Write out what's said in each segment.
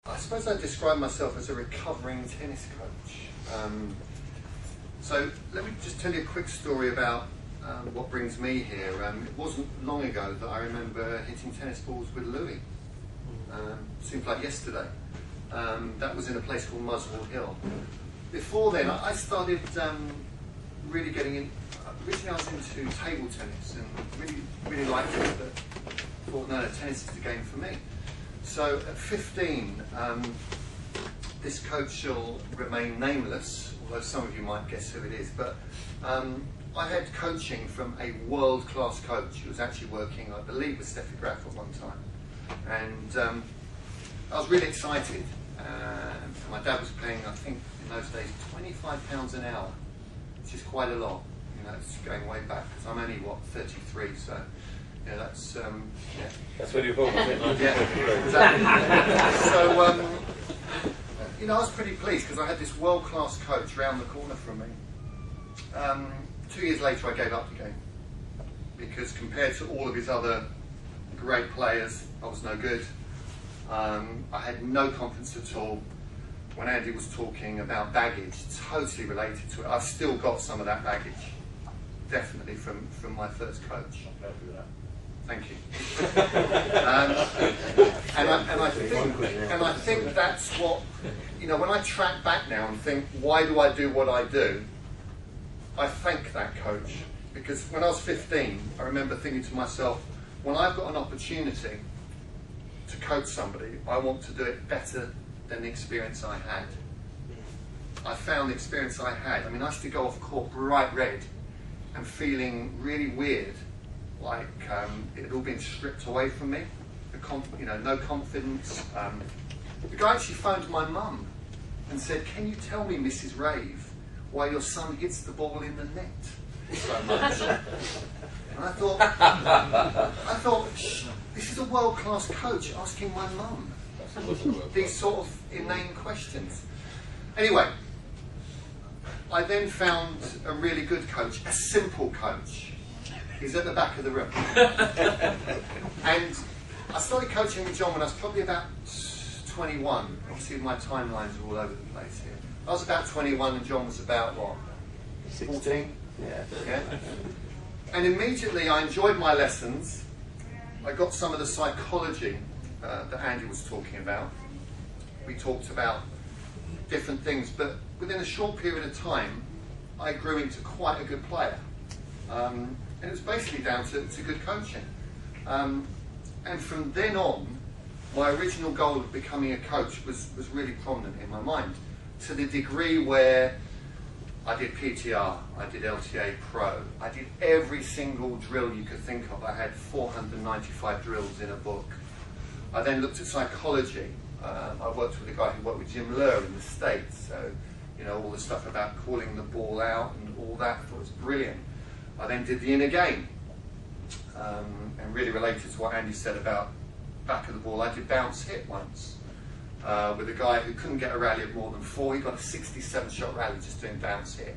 I suppose I describe myself as a recovering tennis coach. So let me just tell you a quick story about what brings me here. It wasn't long ago that I remember hitting tennis balls with Louis. Seems like yesterday. That was in a place called Muswell Hill. Before then, I started really getting in. Originally, I was into table tennis and really liked it, but thought, no, tennis is the game for me. So at 15, this coach shall remain nameless, although some of you might guess who it is, but I had coaching from a world-class coach who was actually working, I believe, with Steffi Graf at one time. And I was really excited. My dad was paying, I think, in those days, £25 an hour, which is quite a lot. You know, it's going way back, because I'm only, what, 33, so... Yeah, that's yeah. That's when you're born, isn't it? Yeah, exactly. So, you know, I was pretty pleased because I had this world-class coach round the corner from me. 2 years later, I gave up the game because compared to all of his other great players, I was no good. I had no confidence at all. When Andy was talking about baggage, totally related to it. I've still got some of that baggage, definitely from my first coach. Thank you. And I think that's what, you know, when I track back now and think, why do I do what I do? I thank that coach. Because when I was 15, I remember thinking to myself, when I've got an opportunity to coach somebody, I want to do it better than the experience I had. I found the experience I had. I mean, I used to go off court bright red and feeling really weird, like it had all been stripped away from me, you know, no confidence. The guy actually phoned my mum and said, "Can you tell me, Mrs. Rave, why your son hits the ball in the net so much?" And I thought, this is a world-class coach asking my mum these sort of inane questions. Anyway, I then found a really good coach, a simple coach. He's at the back of the room. And I started coaching with John when I was probably about 21. Obviously my timelines are all over the place here. I was about 21 and John was about, what, 14? Yeah. And immediately I enjoyed my lessons. I got some of the psychology that Andy was talking about. We talked about different things, but within a short period of time, I grew into quite a good player. And it was basically down to good coaching. And from then on, my original goal of becoming a coach was really prominent in my mind, to the degree where I did PTR, I did LTA Pro, I did every single drill you could think of. I had 495 drills in a book. I then looked at psychology. I worked with a guy who worked with Jim Lur in the States, so you know, all the stuff about calling the ball out and all that, I thought it was brilliant. I then did the inner game, and really related to what Andy said about back of the ball, I did bounce hit once with a guy who couldn't get a rally of more than 4. He got a 67-shot rally just doing bounce hit.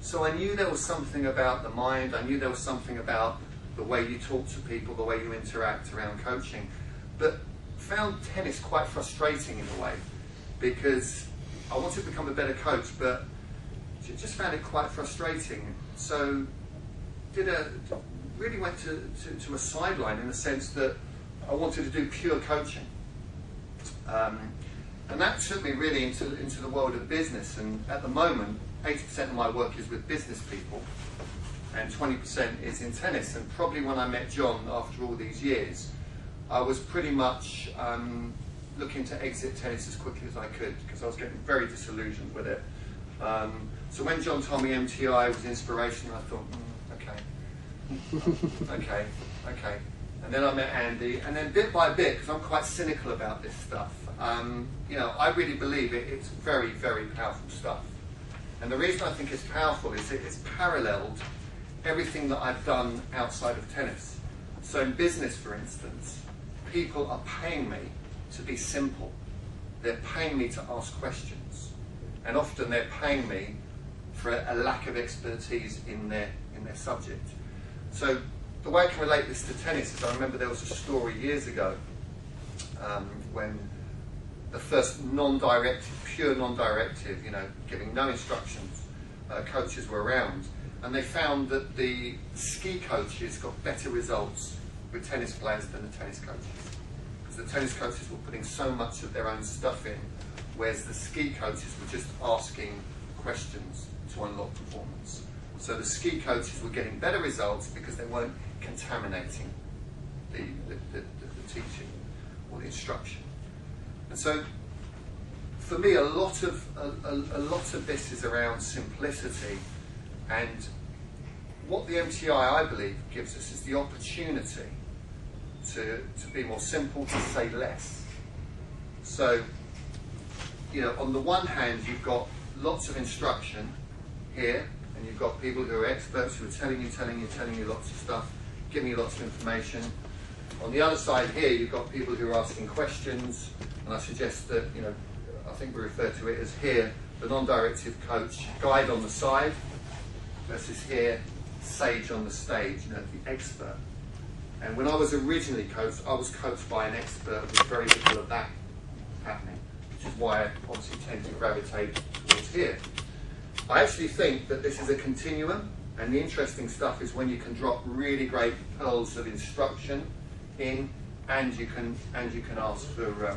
So I knew there was something about the mind, I knew there was something about the way you talk to people, the way you interact around coaching, but found tennis quite frustrating in a way, because I wanted to become a better coach, but just found it quite frustrating. So really went to a sideline in the sense that I wanted to do pure coaching. And that took me really into the world of business, and at the moment 80% of my work is with business people and 20% is in tennis. And probably when I met John after all these years, I was pretty much looking to exit tennis as quickly as I could, because I was getting very disillusioned with it. So when John told me MTI was inspirational, I thought, okay. And then I met Andy, and then bit by bit, because I'm quite cynical about this stuff, you know, I really believe it's very, very powerful stuff. And the reason I think it's powerful is it's paralleled everything that I've done outside of tennis. So in business, for instance, people are paying me to be simple. They're paying me to ask questions. And often they're paying me for a lack of expertise in their subject. So the way I can relate this to tennis is I remember there was a story years ago when the first non-directive, pure non-directive, you know, giving no instructions, coaches were around. And they found that the ski coaches got better results with tennis players than the tennis coaches. Because the tennis coaches were putting so much of their own stuff in, whereas the ski coaches were just asking questions to unlock performance. So the ski coaches were getting better results because they weren't contaminating the teaching or the instruction. And so for me, a lot of this is around simplicity, and what the MTI, I believe, gives us is the opportunity to be more simple, to say less. So, you know, on the one hand, you've got lots of instruction here, and you've got people who are experts who are telling you lots of stuff, giving you lots of information. On the other side here, you've got people who are asking questions, and I suggest that, you know, I think we refer to it as here, the non-directive coach, guide on the side, versus here, sage on the stage, you know, the expert. And when I was originally coached, I was coached by an expert with very little of that happening, which is why I obviously tend to gravitate towards here. I actually think that this is a continuum, and the interesting stuff is when you can drop really great pearls of instruction in, and you can ask for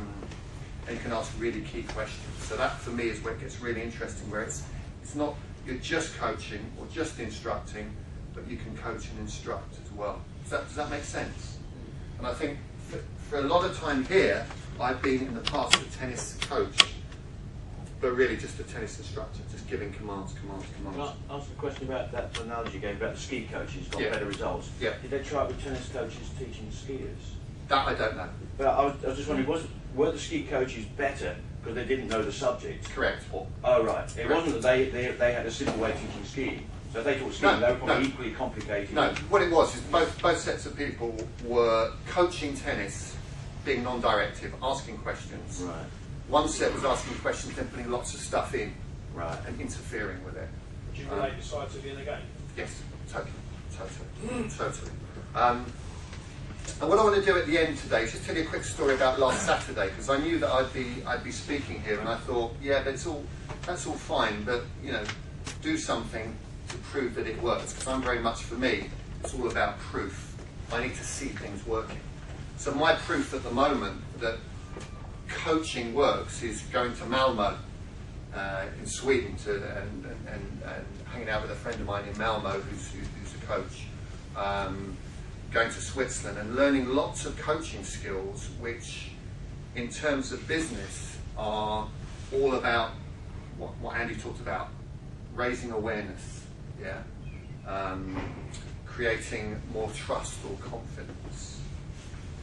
and you can ask really key questions. So that for me is where it gets really interesting, where it's not you're just coaching or just instructing, but you can coach and instruct as well. Does that make sense? And I think for a lot of time here, I've been in the past a tennis coach, but really just a tennis instructor, just giving commands. Can I ask a question about that analogy you gave about the ski coaches got better results? Yeah. Did they try it with tennis coaches teaching skiers? That I don't know. But I was just wondering, were the ski coaches better because they didn't know the subject? Correct. Oh, right. It wasn't that they had a simple way of teaching skiing. So if they taught skiing, they were probably equally complicated. No, what it was is both sets of people were coaching tennis, being non-directive, asking questions. Right. One set was asking questions, then putting lots of stuff in, right, and interfering with it. Would you relate your side to the inner game? Yes, totally. And what I want to do at the end today is just tell you a quick story about last Saturday, because I knew that I'd be speaking here, and I thought, yeah, that's all fine, but you know, do something to prove that it works. Because I'm very much, for me, it's all about proof. I need to see things working. So my proof at the moment that coaching works is going to Malmo in Sweden and hanging out with a friend of mine in Malmo who's a coach. Going to Switzerland and learning lots of coaching skills, which in terms of business are all about what Andy talked about, raising awareness, yeah, creating more trust or confidence.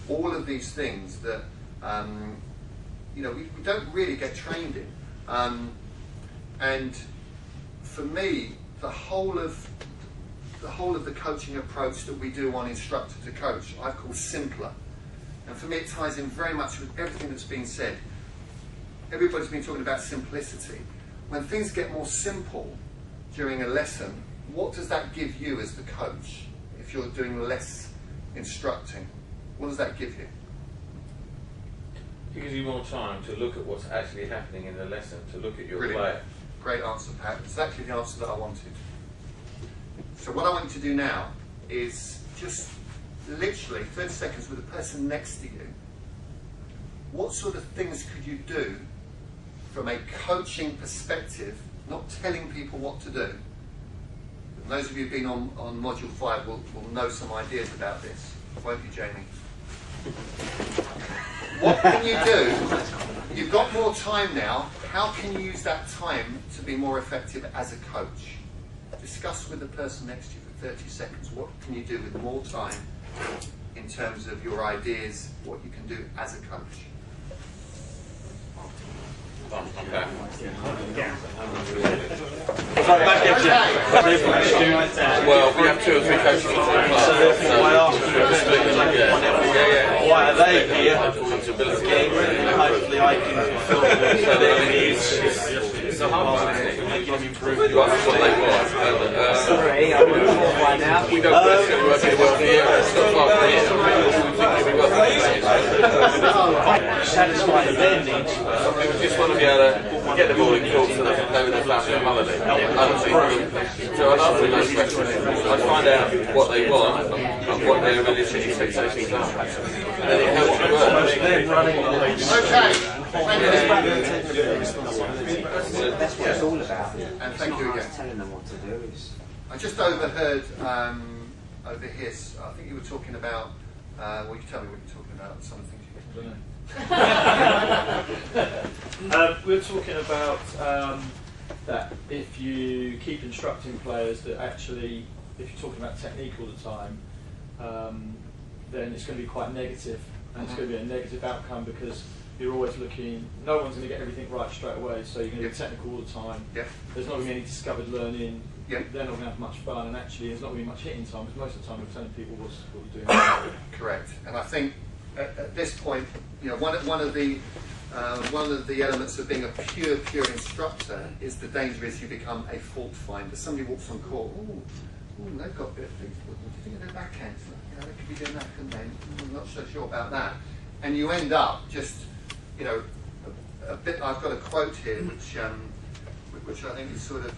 All of these things that you know, we don't really get trained in. And for me, the whole of the coaching approach that we do on Instructor to Coach, I call simpler. And for me, it ties in very much with everything that's been said. Everybody's been talking about simplicity. When things get more simple during a lesson, what does that give you as the coach? If you're doing less instructing, what does that give you? It gives you more time to look at what's actually happening in the lesson, to look at your Brilliant. player. Great answer, Pat. Exactly the answer that I wanted. So what I want you to do now is just literally 30 seconds with the person next to you. What sort of things could you do from a coaching perspective, not telling people what to do? And those of you who've been on Module 5 will know some ideas about this, won't you, Jamie? What can you do? You've got more time now. How can you use that time to be more effective as a coach? Discuss with the person next to you for 30 seconds. What can you do with more time in terms of your ideas, what you can do as a coach? Okay. Well, we have 2 or 3 coaches in the class. Why are they here? Hopefully I can fulfill their needs. So how much is it? You asked what they want. Sorry, I'm not sure why now. We don't necessarily work here. It's not far from here. We think it'll be worth satisfy their needs. We just want to be able to get them all in court so they can play with their family on holiday. So I'd ask them those questions. I'd find out what they want and what their realistic expectations are. And then it helps you work. Okay. Thank you. That's what it's all about. And thank you again. Telling them what to do is. I just overheard over here, I think you were talking about, well, you tell me what you're talking about, some of the things you can do. We're talking about that if you keep instructing players that actually, if you're talking about technique all the time, then it's going to be quite negative, and it's going to be a negative outcome because you're always looking, no one's going to get everything right straight away, so you're going to be technical all the time. There's not going to be any discovered learning. They're not going to have much fun, and actually there's not going to be much hitting time because most of the time we're telling people what you're doing. Correct. And I think at this point, you know, one of the elements of being a pure instructor is the danger is you become a fault finder. Somebody walks on court, they've got a bit of things. What do you think of their backhand? You know, they could be doing that, couldn't they? I'm not so sure about that. And you end up just, you know, a bit. I've got a quote here which I think is sort of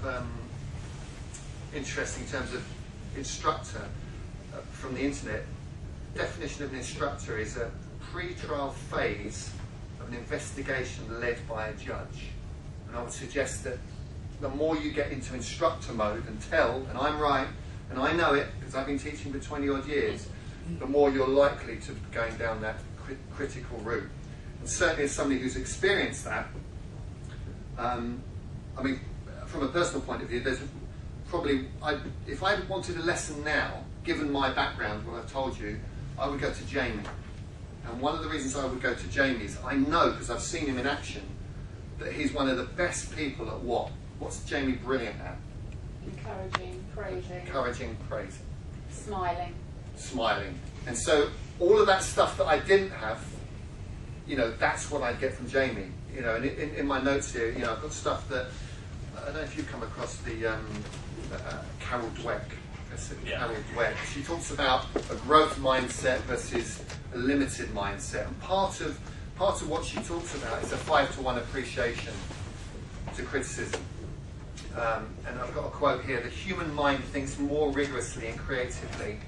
interesting in terms of instructor from the internet. Definition of an instructor is a pre-trial phase of an investigation led by a judge. And I would suggest that the more you get into instructor mode and tell, and I'm right, and I know it because I've been teaching for 20 odd years, the more you're likely to be going down that critical route. And certainly as somebody who's experienced that, I mean, from a personal point of view, there's probably, if I wanted a lesson now, given my background, what I've told you, I would go to Jamie. And one of the reasons I would go to Jamie is I know, because I've seen him in action, that he's one of the best people at what? What's Jamie brilliant at? Encouraging, praising. Encouraging, praising. Smiling. Smiling. And so all of that stuff that I didn't have, you know, that's what I get from Jamie. You know, and in my notes here, you know, I've got stuff that, I don't know if you've come across the Carol Dweck. Carol Dweck. She talks about a growth mindset versus a limited mindset. And part of what she talks about is a 5-to-1 appreciation to criticism. And I've got a quote here: the human mind thinks more rigorously and creatively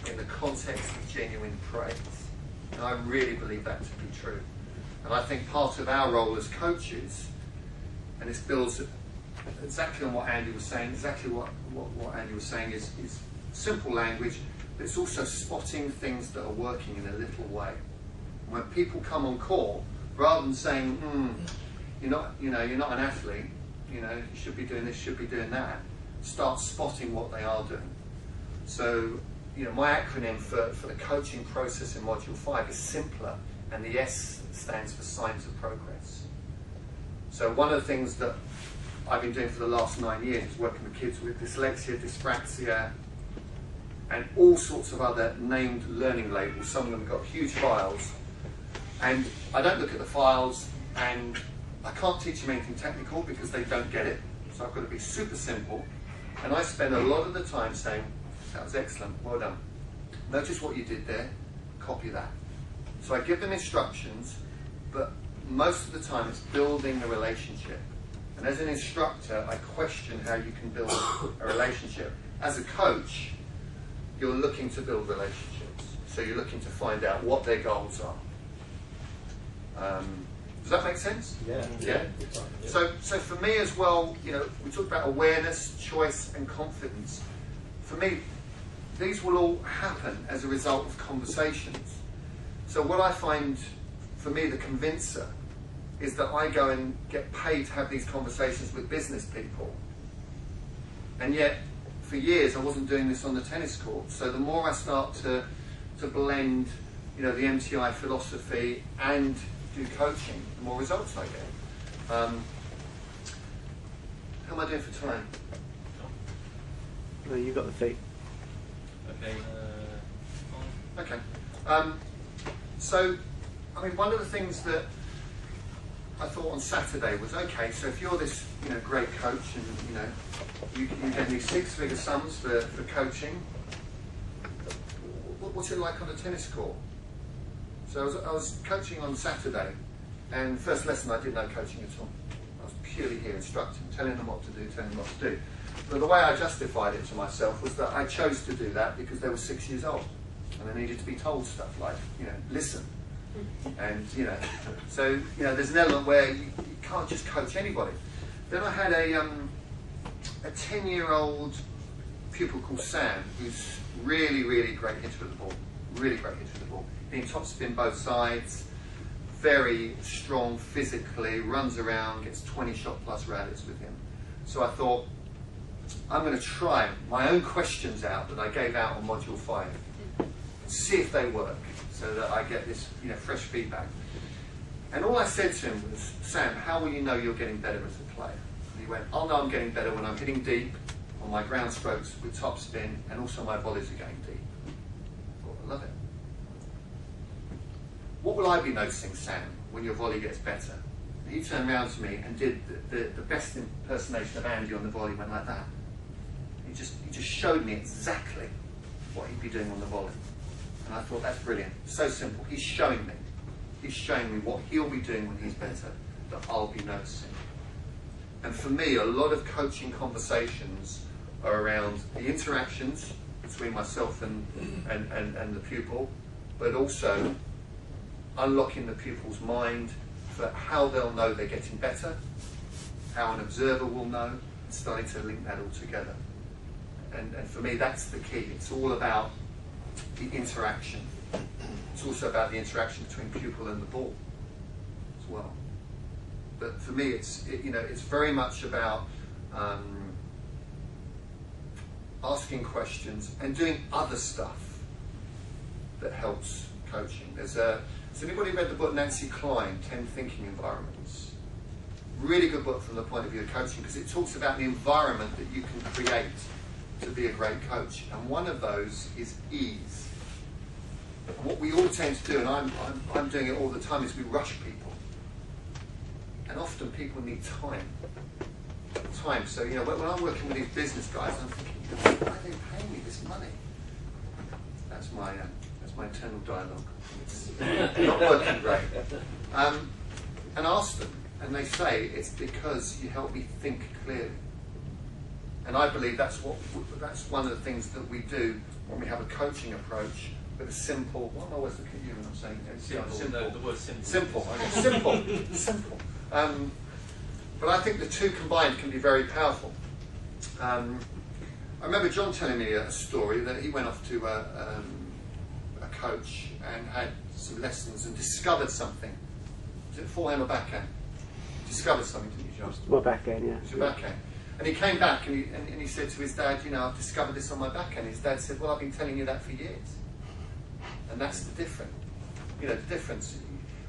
in the context of genuine praise. And I really believe that to be true. And I think part of our role as coaches, and this builds exactly on what Andy was saying, exactly what Andy was saying is simple language, but it's also spotting things that are working in a little way. And when people come on call, rather than saying, you're not an athlete, you know, you should be doing this, should be doing that, start spotting what they are doing. So, you know, my acronym for the coaching process in Module 5 is simpler, and the S stands for signs of progress. So one of the things that I've been doing for the last 9 years is working with kids with dyslexia, dyspraxia, and all sorts of other named learning labels. Some of them have got huge files, and I don't look at the files, and I can't teach them anything technical because they don't get it. So I've got to be super simple, and I spend a lot of the time saying, that was excellent, well done. Notice what you did there, copy that. So I give them instructions, but most of the time it's building a relationship. And as an instructor, I question how you can build a relationship. As a coach, you're looking to build relationships. So you're looking to find out what their goals are. Does that make sense? Yeah. So for me as well, you know, we talked about awareness, choice, and confidence. For me, these will all happen as a result of conversations. So what I find, for me, the convincer, is that I go and get paid to have these conversations with business people. And yet, for years, I wasn't doing this on the tennis court. So the more I start to blend, you know, the MTI philosophy and do coaching, the more results I get. How am I doing for time? Well, you got the feet. Okay. So, I mean, one of the things that I thought on Saturday was, okay, so if you're this, you know, great coach and, you know, you get these 6-figure sums for coaching, what's it like on a tennis court? So I was coaching on Saturday, and first lesson I did no coaching at all. I was purely here instructing, telling them what to do, telling them what to do. But the way I justified it to myself was that I chose to do that because they were 6 years old, and they needed to be told stuff like, listen. And, so, there's an element where you can't just coach anybody. Then I had a 10-year-old pupil called Sam, who's really, really great hitter of the ball. Really great hitter of the ball. He can top spin both sides, very strong physically, runs around, gets 20 shot plus rallies with him. So I thought, I'm going to try my own questions out that I gave out on Module 5, see if they work, so that I get this fresh feedback. And all I said to him was, Sam, how will you know you're getting better as a player? And he went, I'll know I'm getting better when I'm hitting deep on my ground strokes with top spin, and also my volleys are going deep. I thought, I love it. What will I be noticing, Sam, when your volley gets better? And he turned around to me and did the best impersonation of Andy on the volley, went like that. He just showed me exactly what he'd be doing on the volley. And I thought, that's brilliant. So simple. He's showing me. He's showing me what he'll be doing when he's better, that I'll be noticing. And for me, a lot of coaching conversations are around the interactions between myself and the pupil, but also unlocking the pupil's mind for how they'll know they're getting better, how an observer will know, and starting to link that all together. And for me, that's the key. It's all about the interaction. It's also about the interaction between pupil and the ball as well. But for me, it's very much about asking questions and doing other stuff that helps coaching. Has anybody read the book Nancy Klein, 10 Thinking Environments? Really good book from the point of view of coaching, because it talks about the environment that you can create to be a great coach. And one of those is ease. And what we all tend to do, and I'm doing it all the time, is we rush people. And often people need time. So, when I'm working with these business guys, I'm thinking, why are they paying me this money? That's my internal dialogue. It's not working great. And ask them, and they say, it's because you help me think clearly. And I believe that's one of the things that we do when we have a coaching approach with a simple. Why am I always looking at you when I'm saying simple? The word simple. Simple. Okay, simple. But I think the two combined can be very powerful. I remember John telling me a story that he went off to a coach and had some lessons and discovered something. Was it forehand or backhand? Discovered something, didn't you, John? Well, backhand, yeah. It was your backhand. And he came back and he said to his dad, I've discovered this on my backhand. His dad said, well, I've been telling you that for years. And that's the difference. The difference.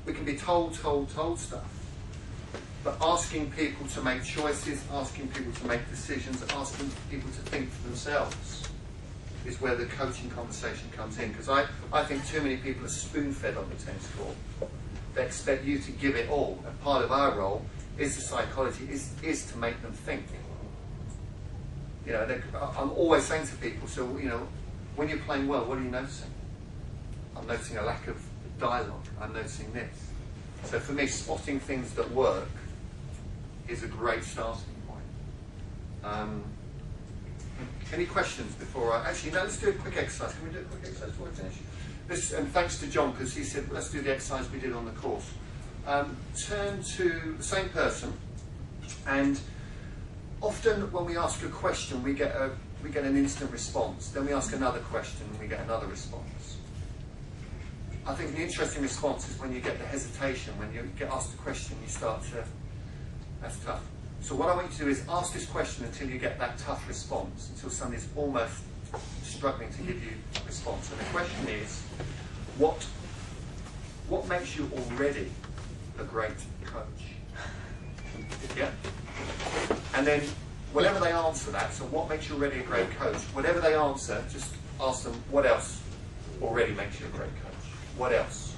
We can be told stuff. But asking people to make choices, asking people to make decisions, asking people to think for themselves is where the coaching conversation comes in. Because I think too many people are spoon-fed on the tennis court. They expect you to give it all. And part of our role is the psychology, is to make them think. I'm always saying to people, so, when you're playing well, what are you noticing? I'm noticing a lack of dialogue. I'm noticing this. So for me, spotting things that work is a great starting point. Any questions before actually, no, let's do a quick exercise. Can we do a quick exercise before we finish? And thanks to John, because he said, let's do the exercise we did on the course. Turn to the same person, and often when we ask a question, we get an instant response. Then we ask another question, and we get another response. I think the interesting response is when you get the hesitation, when you get asked a question, you start to, that's tough. So what I want you to do is ask this question until you get that tough response, until somebody's almost struggling to give you a response. And the question is, what makes you already a great coach? Yeah? And then whenever they answer that, so what makes you already a great coach? Whatever they answer, just ask them, what else already makes you a great coach? What else?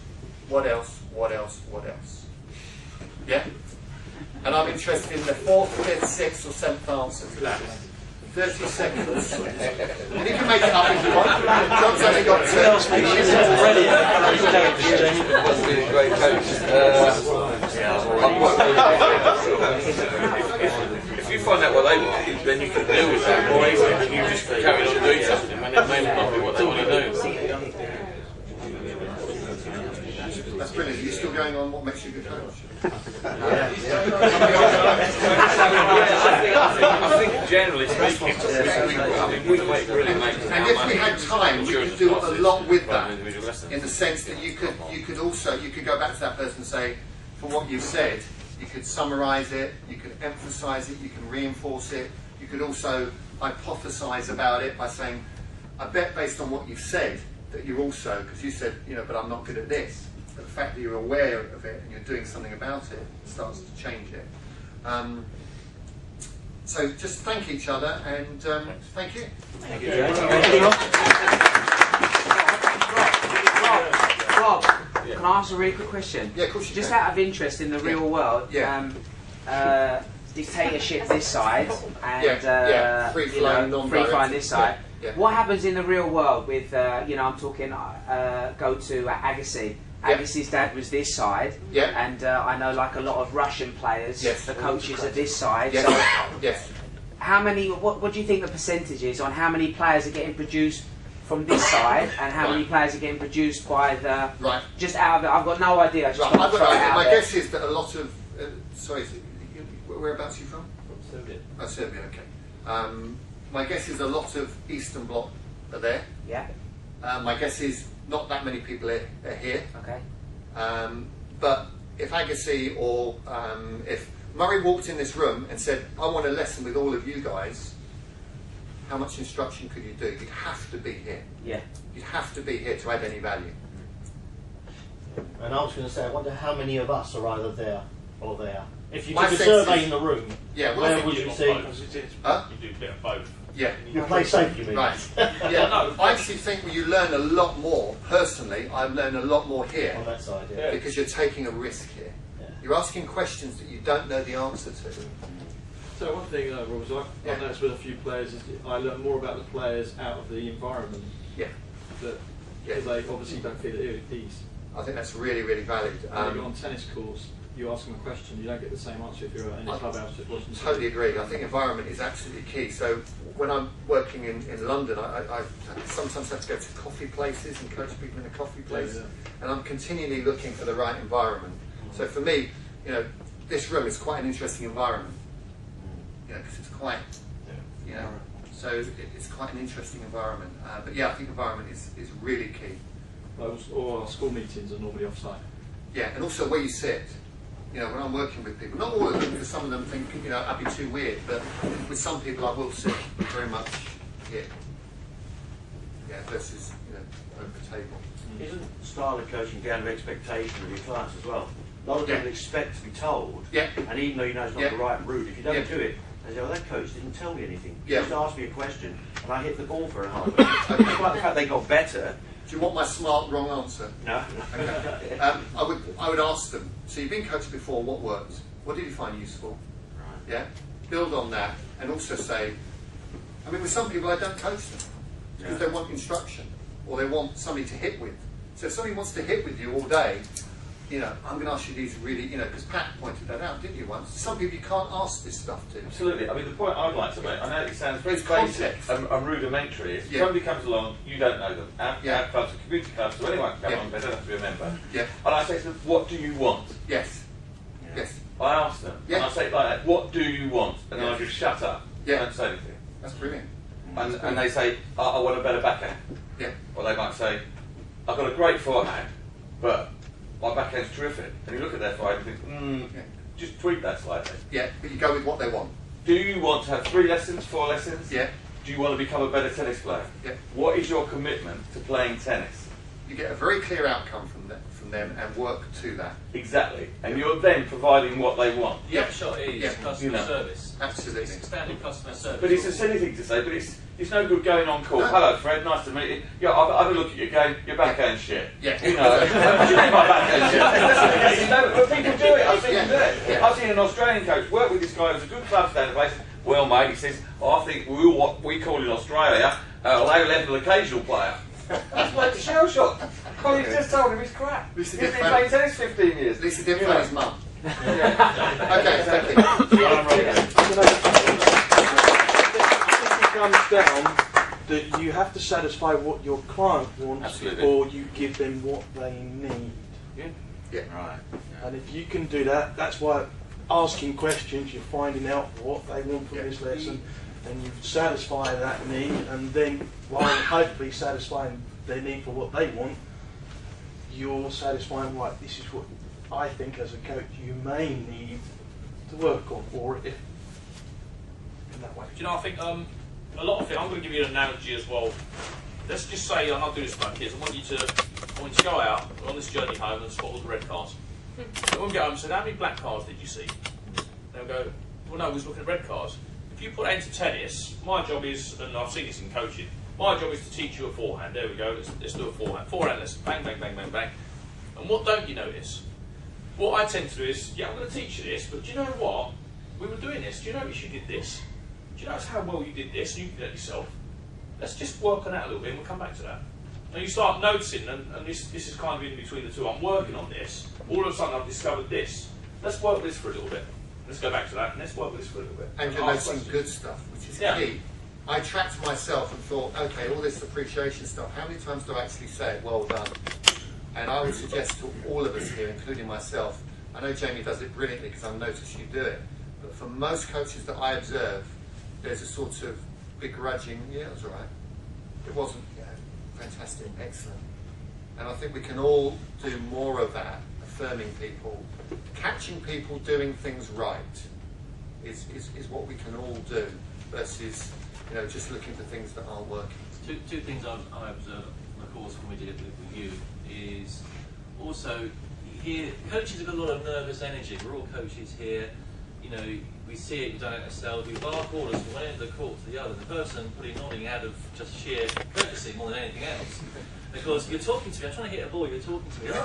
What else? What else? What else? Yeah? And I'm interested in the 4th, 5th, 6th or 7th answer to that. 30 seconds. And you can make it up if you want. John's only got 2. Already, must be a great coach. If you find out what they want, then you can deal with that more easily. You just carry on doing something when it may not be what they want to do. That's brilliant. Are you still going on what makes you a good coach? I think generally speaking, we really make. And if we had time, we could do a lot with that. In the sense that you could go back to that person and say, for what you've said, you could summarise it, you could emphasise it, you can reinforce it. You could also hypothesise about it by saying, I bet based on what you've said that you're also, because you said, but I'm not good at this. But the fact that you're aware of it and you're doing something about it starts to change it. So just thank each other and thank you. Thank you. Rob, can I ask a really quick question? Yeah, of course you Just can. out of interest in the real world, dictatorship this side and free flowing, free-flowing this side. Yeah. What happens in the real world with, I'm talking, go to Agassi. Agassi's dad was this side, and I know like a lot of Russian players, the coaches are this side. Yes. So Yes. how many? What do you think the percentage is on how many players are getting produced from this side, and how many players are getting produced by the? Right. Just out of it, I've got no idea. I just want to throw it out my there. guess is that a lot of whereabouts are you from? Serbia. Oh, Serbia. Okay. My guess is a lot of Eastern Bloc are there. Yeah. My guess is not that many people are here. Okay. But if Agassi or if Murray walked in this room and said, I want a lesson with all of you guys, how much instruction could you do? You'd have to be here. Yeah. You'd have to be here to add any value. And I was going to say, I wonder how many of us are either there or there. If you My took a sense survey is- in the room, Yeah, well, I where think would you- you see? Huh? You do a bit of both. Yeah. You play safe, you mean? Right. Yeah. I actually think you learn a lot more. Personally, I learn a lot more here On that side, yeah. because you're taking a risk here. Yeah. You're asking questions that you don't know the answer to. So one thing, Rob, is I've noticed with a few players is I learn more about the players out of the environment. Yeah. Because they obviously don't feel at ease. I think that's really, really valid. When you're on tennis course, you ask them a question, you don't get the same answer if you're in a clubhouse that wasn't. Totally agree. I think environment is absolutely key. So when I'm working in London, I sometimes have to go to coffee places and coach people in a coffee place, and I'm continually looking for the right environment. So for me, this room is quite an interesting environment. Because it's quite, so it's quite an interesting environment. But yeah, I think environment is really key. Or our school meetings are normally off-site. Yeah, and also where you sit. When I'm working with people, not all of them, because some of them think, I'd be too weird, but with some people I will sit very much here. Yeah, versus, over the table. Isn't style of coaching down to expectation of your clients as well? A lot of people expect to be told, and even though you know it's not the right route, if you don't do it, they say, well, that coach didn't tell me anything. He just asked me a question, and I hit the ball for a half. Despite the fact they got better. Do you want my smart wrong answer? No. Okay. I would ask them, so you've been coached before, what worked? What did you find useful? Right. Yeah? Build on that, and also say, with some people I don't coach them, because they want instruction, or they want somebody to hit with. So if somebody wants to hit with you all day, I'm going to ask you these really, because Pat pointed that out, didn't you, once? Some people you can't ask this stuff to. Absolutely. The point I'd like to make, I know it sounds very basic and rudimentary, is somebody comes along, you don't know them. Our clubs are community clubs, so anyone can come on, they don't have to be a member. Yeah. And I say to them, what do you want? Yes. Yes. I ask them, and I say it like that, what do you want? And then I just shut up, don't say anything. That's brilliant. And they say, I want a better backhand. Yeah. Or they might say, I've got a great forehand, but my backhand's terrific. And you look at their forehand and think, just tweak that slightly. Yeah, but you go with what they want. Do you want to have 3 lessons, 4 lessons? Yeah. Do you want to become a better tennis player? Yeah. What is your commitment to playing tennis? You get a very clear outcome from them and work to that. Exactly. And you're then providing what they want. The upshot is customer service. Absolutely. It's standard customer service. But it's a silly thing to say, but it's no good going on call. Hello Fred, nice to meet you. Yeah, I've had a look at your game, your backhand shit. Yeah. You know, what do you mean my backhand shit? No, but people do it, I've seen them do it. I've seen an Australian coach work with this guy who's a good club standard player. well, mate, he says, I think what we call in Australia a low-level occasional player. That's like shell shock. Well, you just told him he's crap. He's been playing tennis 15 years. At least he didn't play his mum. Okay, thank you. It comes down that you have to satisfy what your client wants, absolutely, or you give them what they need. Yeah. Right. Yeah. And if you can do that, that's why asking questions, you're finding out what they want from this lesson, and you satisfy that need, and then while hopefully satisfying their need for what they want, you're satisfying, right, this is what I think as a coach you may need to work on, or if in that way. Do you know, I think a lot of it, I'm going to give you an analogy as well. Let's just say, and I'll do this with my kids, I want you to go out on this journey home and spot all the red cars. So when we get home and say, how many black cars did you see? They'll go, well, no, we was looking at red cars. If you put that into tennis, my job is, and I've seen this in coaching, my job is to teach you a forehand. There we go, let's do a forehand. Forehand lesson, bang, bang, bang, bang, bang. And what don't you notice? What I tend to do is, yeah, I'm going to teach you this, but do you know what? We were doing this. Do you notice you did this? Do you notice how well you did this and you did it yourself? Let's just work on that a little bit and we'll come back to that. And you start noticing, and this is kind of in between the two, I'm working on this, all of a sudden I've discovered this. Let's work with this for a little bit. Let's go back to that and let's work with this for a little bit. And you're noticing good stuff, which is key. I tracked myself and thought, okay, all this appreciation stuff, how many times do I actually say it? Well done. And I would suggest to all of us here, including myself, I know Jamie does it brilliantly because I've noticed you do it, but for most coaches that I observe, there's a sort of begrudging, yeah, it was all right. It wasn't, yeah, fantastic, excellent. And I think we can all do more of that, affirming people. Catching people doing things right is what we can all do, versus, you know, just looking for things that aren't working. Two things I observed, of course, when we did it with you, is also here, coaches have got a lot of nervous energy. We're all coaches here. You know, we see it, we've done it ourselves. We bark orders from one end of the court to the other. The person putting nodding out of just sheer courtesy more than anything else. Because you're talking to me, I'm trying to hit a ball, you're talking to me. I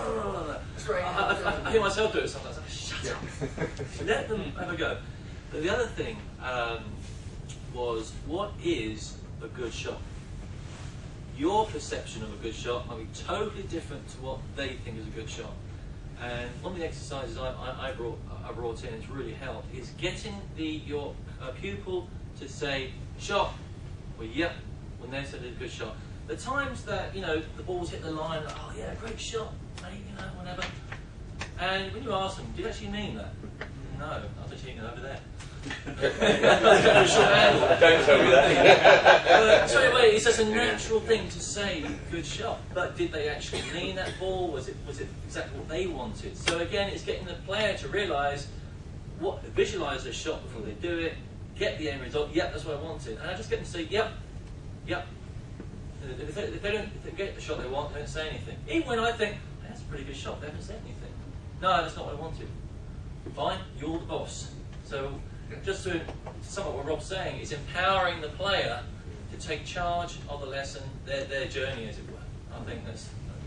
hear myself do it sometimes. Like, shut up. Let them have a go. But the other thing was, what is a good shot? Your perception of a good shot might be totally different to what they think is a good shot. And one of the exercises I brought in, it's really helped, is getting your pupil to say, shot, well, yep, when they said it's a good shot. The times that, you know, the balls hit the line, oh yeah, great shot, mate, you know, whatever. And when you ask them, do you actually mean that? No, I was actually meaning over there. Don't tell me that. But straight away, it's just a natural thing to say, good shot. But did they actually mean that ball? Was it exactly what they wanted? So again, it's getting the player to realise, visualise the shot before they do it, get the end result. Yep, that's what I wanted. And I just get them to say, yep, yep. If they get the shot they want, they don't say anything. Even when I think, hey, that's a pretty good shot, they haven't said anything. No, that's not what I wanted. Fine, you're the boss. So just to sum up what Rob's saying, it's empowering the player to take charge of the lesson, their journey, as it were. I think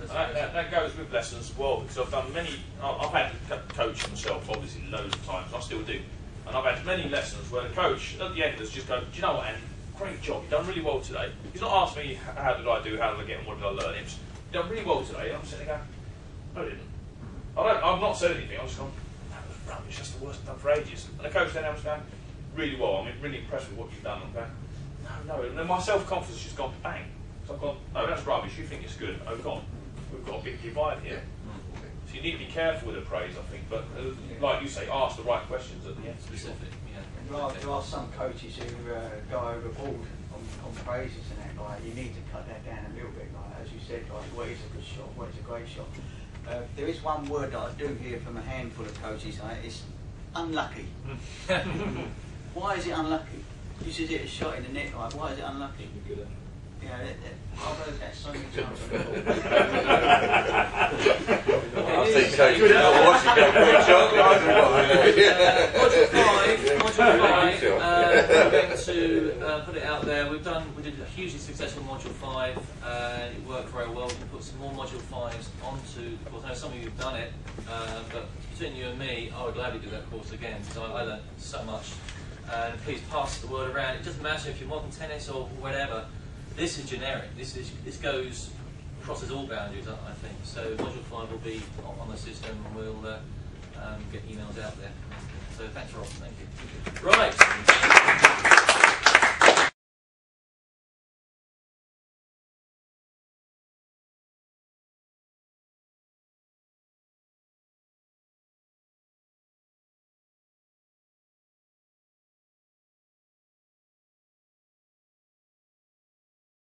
that goes with lessons as well, because I've done many. I've had to coach myself, obviously, loads of times. I still do, and I've had many lessons where the coach at the end has just go, do you know what, Andy? Great job, you've done really well today. He's not asked me how did I do, how did I get on, what did I learn. You've done really well today. And I'm sitting there going, no, I didn't. I've not said anything. I'm just going, that was rubbish. That's the worst I've done for ages. And the coach then was going, really well. I'm really impressed with what you've done. I'm going, no. And then my self-confidence has just gone bang. So I've gone, no, that's rubbish. You think it's good. Oh, God, we've got a big divide here. So you need to be careful with the praise, I think. But like you say, ask the right questions at the end. Specific. There are some coaches who go overboard on praises and that. Like, you need to cut that down a little bit. Like, as you said, like, what is a good shot? What is a great shot? There is one word that I do hear from a handful of coaches. It's unlucky. Why is it unlucky? You should hit a shot in the net. Like, why is it unlucky? Yeah, I've heard that so many times. I've seen coaches not watching go quick shot. Module 5, we're going to put it out there. We did a hugely successful Module 5, and it worked very well. We can put some more Module 5s onto the course. I know some of you have done it, but between you and me, I would gladly do that course again, because I learned so much. and please pass the word around. It doesn't matter if you're modern tennis or whatever. This is generic. This goes crosses all boundaries, I think. So Module 5 will be on the system, and we'll get emails out there. So thanks, Rob. Thank you. Right.